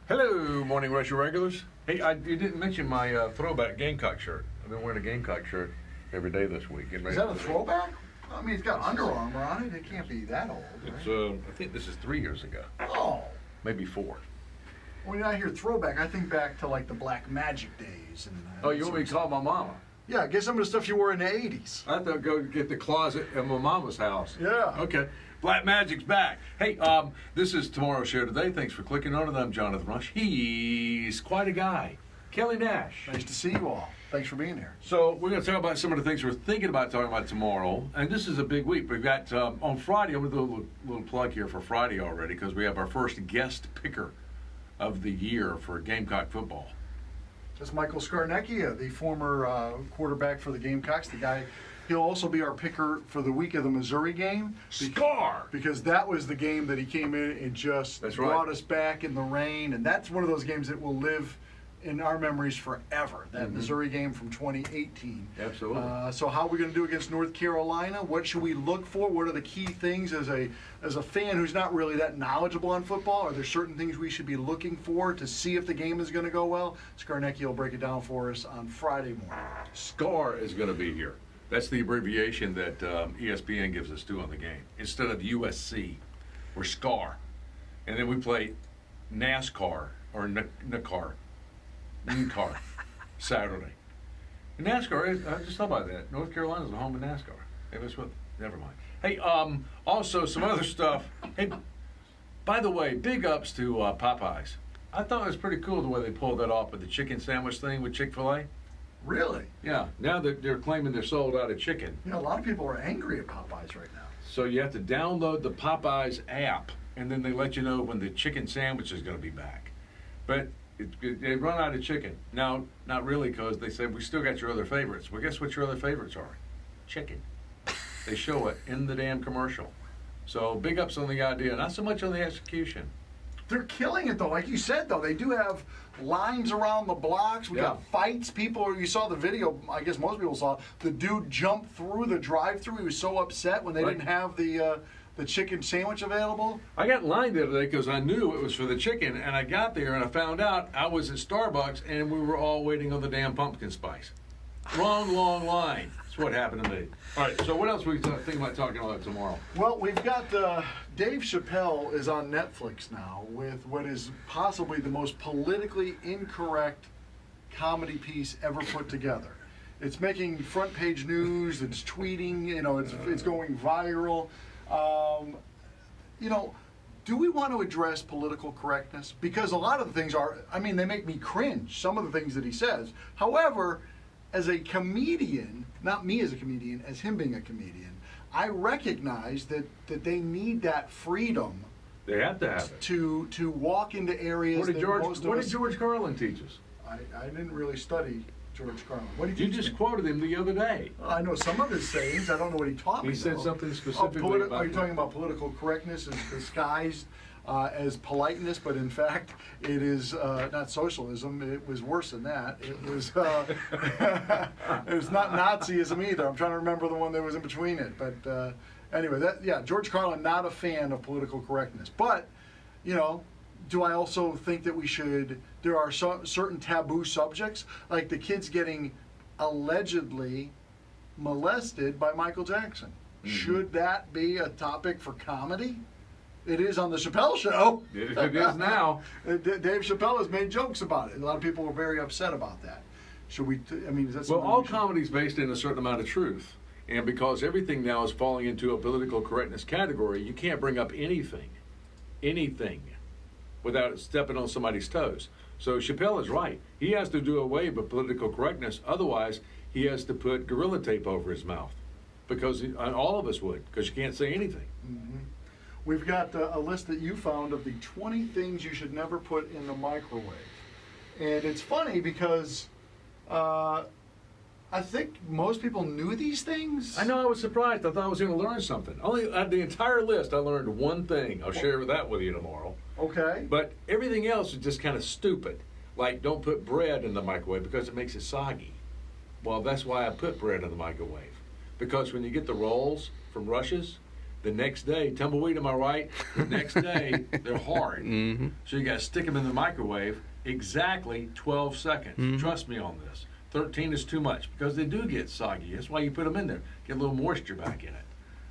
Hello, Morning Rush regulars. Hey, you didn't mention my throwback Gamecock shirt. I've been wearing a Gamecock shirt every day this week. Is that a throwback? I mean, it's got Under Armour on it. It can't be that old, right? It's, I think this is 3 years ago. Oh. Maybe 4. When I hear throwback, I think back to like the Black Magic days. And Oh, you want me to call my mama? Yeah, get some of the stuff you wore in the 80s. I have to go get the closet at my mama's house. Yeah. Okay. Black Magic's back. Hey, this is Tomorrow's Show Today. Thanks for clicking on it. I'm Jonathon Rush. He's quite a guy. Kelly Nash. Nice to see you all. Thanks for being here. So we're going to talk about some of the things we're thinking about talking about tomorrow. And this is a big week. We've got, on Friday, I'm going to do a little plug here for Friday already because we have our first guest picker of the year for Gamecock football. That's Michael Scarnecchia, the former quarterback for the Gamecocks. The guy, he'll also be our picker for the week of the Missouri game. Scar! Because that was the game that he came in and just brought us back in the rain. And that's one of those games that will live in our memories forever, that Missouri game from 2018. Absolutely. So how are we going to do against North Carolina? What should we look for? What are the key things as a fan who's not really that knowledgeable on football? Are there certain things we should be looking for to see if the game is going to go well? Scarnecchia will break it down for us on Friday morning. SCAR is going to be here. That's the abbreviation that ESPN gives us too on the game. Instead of USC, we're SCAR. And then we play NASCAR or NCAR Saturday. And NASCAR, I just thought about that. North Carolina's the home of NASCAR. Hey, never mind. Hey, also some other stuff. Hey, by the way, big ups to Popeyes. I thought it was pretty cool the way they pulled that off with the chicken sandwich thing with Chick-fil-A. Really? Yeah. Now that they're claiming they're sold out of chicken. You know, a lot of people are angry at Popeyes right now. So you have to download the Popeyes app, and then they let you know when the chicken sandwich is going to be back. But they run out of chicken. Now, not really, because they said, we still got your other favorites. Well, guess what your other favorites are? Chicken. They show it in the damn commercial. So big ups on the idea, not so much on the execution. They're killing it, though. Like you said, though, they do have lines around the blocks. We got fights. People, you saw the video, I guess most people saw, the dude jumped through the drive-thru. He was so upset when they didn't have the chicken sandwich available. I got in line the other day because I knew it was for the chicken, and I got there and I found out I was at Starbucks and we were all waiting on the damn pumpkin spice. Long line. That's what happened to me. All right, so what else are we thinking about talking about tomorrow? Well, we've got Dave Chappelle is on Netflix now with what is possibly the most politically incorrect comedy piece ever put together. It's making front page news. It's tweeting. You know, it's going viral. You know, do we want to address political correctness? Because a lot of the things are, I mean, they make me cringe, some of the things that he says. However, as a comedian, not me as a comedian, as him being a comedian, I recognize that they need that freedom. They have to have it. To walk into areas What did that George Carlin teach us? I didn't really study George Carlin. What did you just quoted him the other day. I know some of his sayings. I don't know what he taught me. He said something specifically about... Are you talking about political correctness is disguised as politeness, but in fact it is not socialism. It was worse than that. It was it was not Nazism either. I'm trying to remember the one that was in between it. But anyway, George Carlin, not a fan of political correctness. But, you know, do I also think that we should, there are certain taboo subjects, like the kids getting allegedly molested by Michael Jackson. Should that be a topic for comedy? It is on the Chappelle Show. It is now. Dave Chappelle has made jokes about it. A lot of people were very upset about that. Should we, I mean, is that something all comedy is based in a certain amount of truth. And because everything now is falling into a political correctness category, you can't bring up anything, without stepping on somebody's toes. So Chappelle is right. He has to do away with political correctness. Otherwise, he has to put gorilla tape over his mouth. Because all of us would, because you can't say anything. Mm-hmm. We've got a list that you found of the 20 things you should never put in the microwave. And it's funny because I think most people knew these things. I know, I was surprised. I thought I was going to learn something. Only out of the entire list, I learned one thing. I'll share that with you tomorrow. Okay. But everything else is just kind of stupid. Like, don't put bread in the microwave because it makes it soggy. Well, that's why I put bread in the microwave. Because when you get the rolls from Rush's, The next day, tumbleweed, am I right? The next day, they're hard. Mm-hmm. So you got to stick them in the microwave exactly 12 seconds. Mm-hmm. Trust me on this. 13 is too much because they do get soggy. That's why you put them in there. Get a little moisture back in it.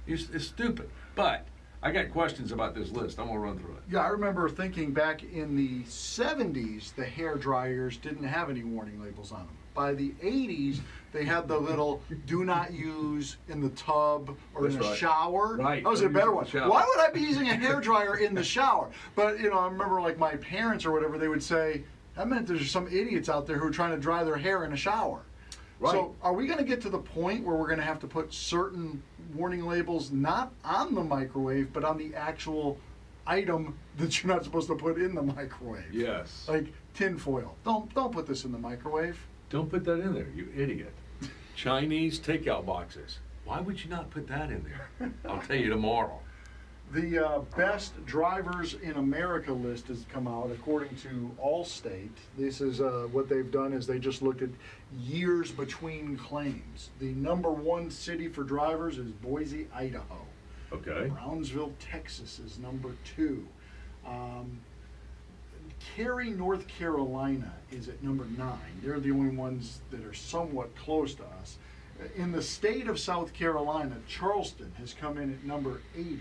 It's stupid. But I got questions about this list. I'm going to run through it. Yeah, I remember thinking back in the 70s, the hair dryers didn't have any warning labels on them. By the 80s, they had the little do not use in the tub or That's in a right. shower. Right. That was a Don't better use one. it in the shower. Why would I be using a hair dryer in the shower? But, I remember like my parents or whatever, they would say, that meant there's some idiots out there who are trying to dry their hair in a shower. Right. So are we going to get to the point where we're going to have to put certain warning labels not on the microwave, but on the actual item that you're not supposed to put in the microwave? Yes. Like tin foil. Don't put this in the microwave. Don't put that in there, you idiot. Chinese takeout boxes. Why would you not put that in there? I'll tell you tomorrow. The best drivers in America list has come out according to Allstate. This is what they've done is they just looked at years between claims. The number one city for drivers is Boise, Idaho. Okay. Brownsville, Texas is number 2. Cary, North Carolina is at number 9. They're the only ones that are somewhat close to us. In the state of South Carolina, Charleston has come in at number 80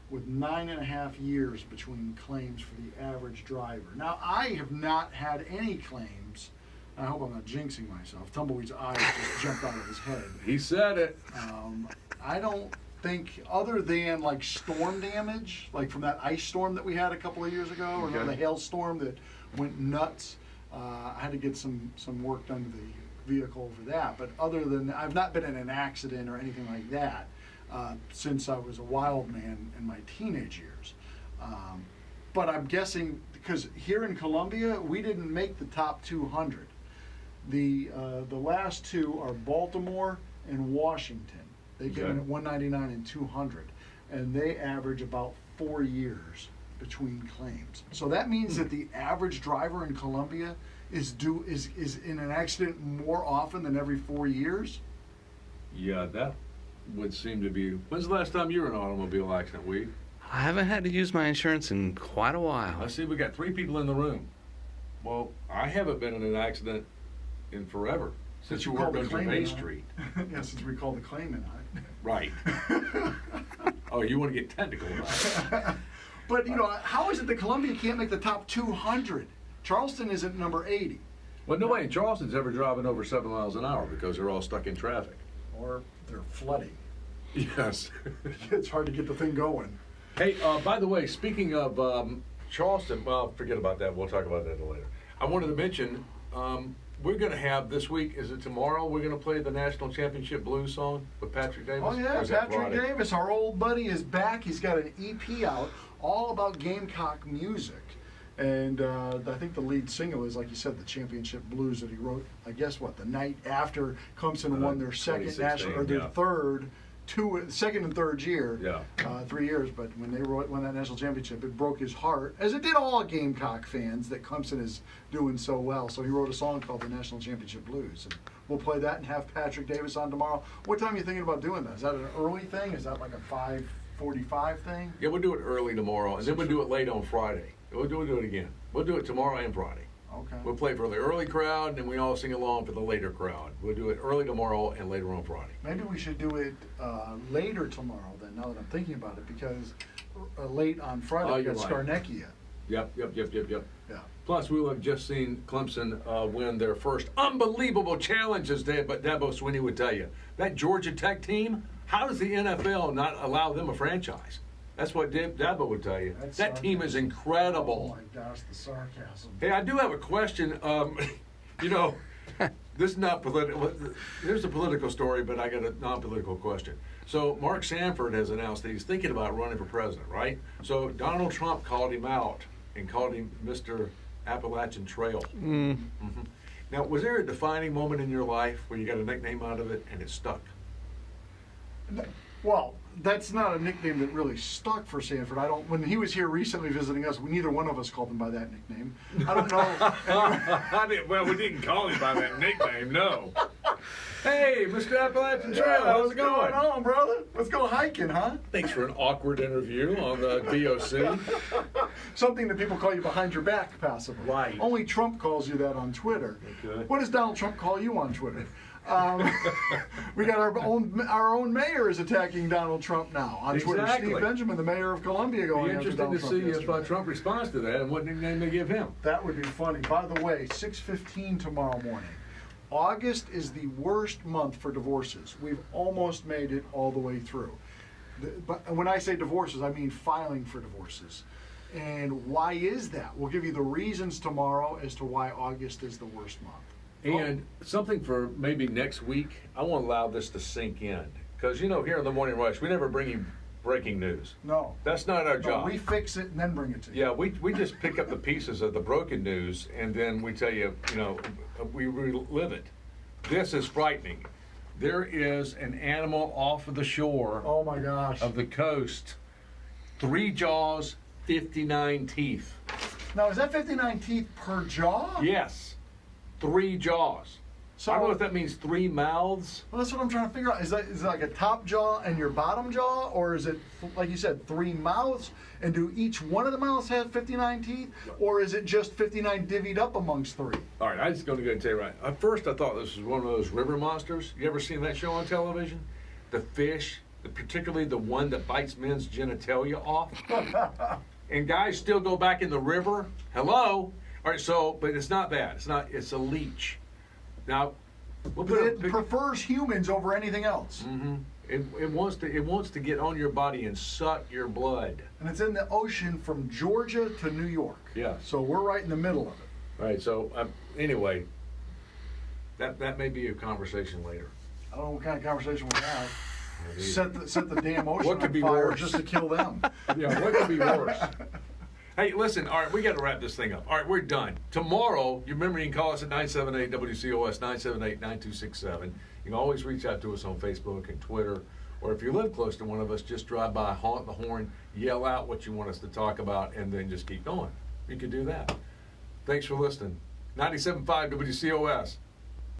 with 9.5 years between claims for the average driver. Now, I have not had any claims. I hope I'm not jinxing myself. Tumbleweed's eyes just jumped out of his head. He said it. I don't think, other than like storm damage, like from that ice storm that we had a couple of years ago, or Okay. the hailstorm that went nuts. I had to get some work done to the vehicle for that. But other than, I've not been in an accident or anything like that since I was a wild man in my teenage years. But I'm guessing, because here in Columbia, we didn't make the top 200. The last two are Baltimore and Washington. They came in Okay. at 199 and 200, and they average about 4 years between claims. So that means that the average driver in Columbia is in an accident more often than every 4 years. Yeah, that would seem to be. When's the last time you were in an automobile accident, Weed? I haven't had to use my insurance in quite a while. I see we got 3 people in the room. Well, I haven't been in an accident in forever. Since you worked on Bay Street. Yeah, since we called the claimant on it. Right. Oh, you want to get technical about it. But, how is it that Columbia can't make the top 200? Charleston is at number 80. Well, nobody in Charleston's ever driving over 7 miles an hour because they're all stuck in traffic. Or they're flooding. Yes. It's hard to get the thing going. Hey, by the way, speaking of Charleston, well, forget about that. We'll talk about that later. I wanted to mention, we're going to have this week, is it tomorrow, we're going to play the National Championship Blues song with Patrick Davis? Oh, yeah, Or is that Patrick Friday? Davis, our old buddy, is back. He's got an EP out all about Gamecock music. And I think the lead single is, like you said, the Championship Blues that he wrote, I guess, the night after Clemson won their second 2016, national, or their yeah. second and third year, Yeah. 3 years. But when they won that national championship, it broke his heart, as it did all Gamecock fans, that Clemson is doing so well. So he wrote a song called the National Championship Blues. And we'll play that and have Patrick Davis on tomorrow. What time are you thinking about doing that? Is that an early thing? Is that like a 5:45 thing? Yeah, we'll do it early tomorrow, and then we'll do it late on Friday. We'll do it again. We'll do it tomorrow and Friday. Okay. We'll play for the early crowd, and then we all sing along for the later crowd. We'll do it early tomorrow and later on Friday. Maybe we should do it later tomorrow then, now that I'm thinking about it, because late on Friday we you're got right. Skarnecchia. Yep. Yeah. Plus, we will have just seen Clemson win their first unbelievable challenge, as Dabo Swinney would tell you. That Georgia Tech team, how does the NFL not allow them a franchise? That's what Dabo would tell you. That's that team is sarcasm. incredible. Oh my gosh, the sarcasm. Hey, I do have a question. This is not political. Here's a political story, but I got a non-political question. So Mark Sanford has announced that he's thinking about running for president, right? So Donald Trump called him out and called him Mr. Appalachian Trail. Mm-hmm. Now, was there a defining moment in your life where you got a nickname out of it and it stuck? Well, that's not a nickname that really stuck for Sanford. When he was here recently visiting us, neither one of us called him by that nickname. I don't know. Well, we didn't call him by that nickname, no. Hey, Mr. Appalachian Trail, how's it going? What's going on, brother? Let's go hiking, huh? Thanks for an awkward interview on the DOC. Something that people call you behind your back, passively. Right. Only Trump calls you that on Twitter. Okay. What does Donald Trump call you on Twitter? We got our own mayor is attacking Donald Trump now on Twitter. Exactly. Steve Benjamin, the mayor of Columbia, Be going after interesting Donald to Trump see if yesterday. Trump responds to that and what nickname they give him. That would be funny. By the way, 6:15 tomorrow morning. August is the worst month for divorces. We've almost made it all the way through. But when I say divorces, I mean filing for divorces. And why is that? We'll give you the reasons tomorrow as to why August is the worst month. And something for maybe next week, I want to allow this to sink in. Because, you know, here in the Morning Rush, we never bring you breaking news. No. That's not our job. We fix it and then bring it to you. Yeah, we just pick up the pieces of the broken news and then we tell you, you know, we relive it. This is frightening. There is an animal off of the shore Oh my gosh. of the coast, 3 jaws, 59 teeth. Now, is that 59 teeth per jaw? Yes, 3 jaws. So, I don't know if that means 3 mouths. Well, that's what I'm trying to figure out. Is it like a top jaw and your bottom jaw? Or is it, like you said, 3 mouths? And do each one of the mouths have 59 teeth? Or is it just 59 divvied up amongst 3? All right, I'm just going to go and tell you right. At first, I thought this was one of those river monsters. You ever seen that show on television? The fish, particularly the one that bites men's genitalia off. And guys still go back in the river. Hello? All right, so, but it's not that. It's a leech. Now, we'll But put it prefers humans over anything else. it wants to get on your body and suck your blood. And it's in the ocean from Georgia to New York. Yes. So we're right in the middle of it. All right, so anyway, that may be a conversation later. I don't know what kind of conversation we have. Set the damn ocean What could on be fire worse? just to kill them. Yeah, what could be worse? Hey, listen, all right, we got to wrap this thing up. All right, we're done. Tomorrow, you remember you can call us at 978-WCOS, 978-9267. You can always reach out to us on Facebook and Twitter. Or if you live close to one of us, just drive by, honk the horn, yell out what you want us to talk about, and then just keep going. You can do that. Thanks for listening. 97.5 WCOS.